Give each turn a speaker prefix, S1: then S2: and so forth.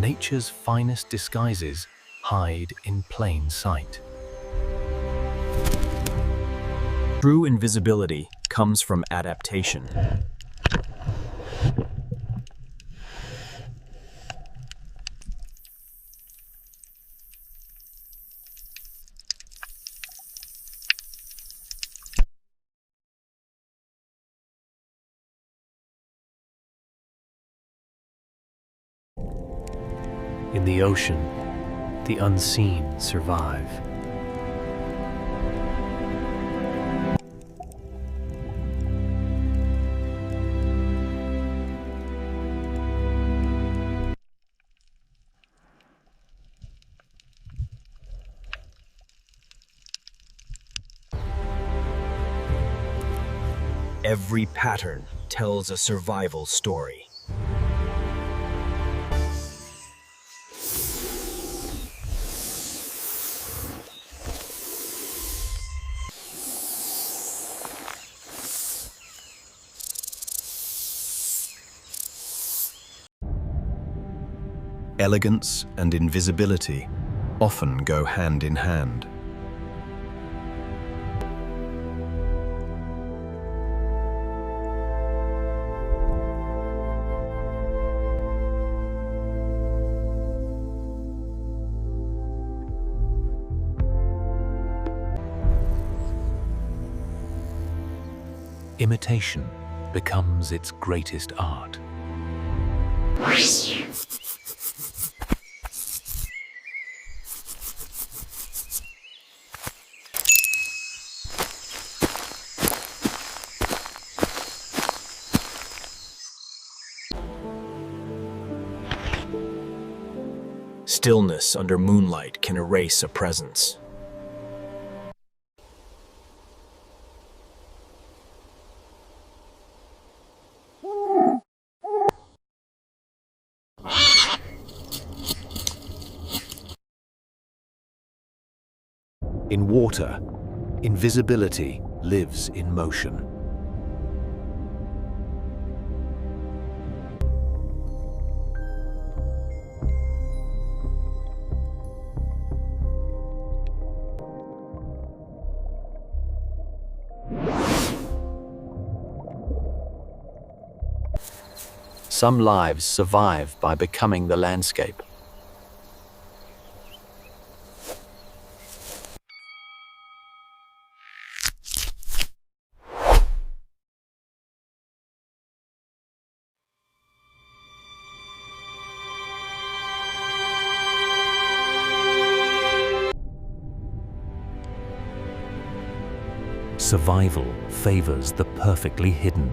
S1: nature's finest disguises hide in plain sight.
S2: True invisibility comes from adaptation.
S1: In the ocean, the unseen survive.
S2: Every pattern tells a survival story.
S3: Elegance and invisibility often go hand in hand.
S1: Imitation becomes its greatest art.
S2: Stillness under moonlight can erase a presence.
S1: In water, invisibility lives in motion. Some lives survive by becoming the landscape. Survival favors the perfectly hidden.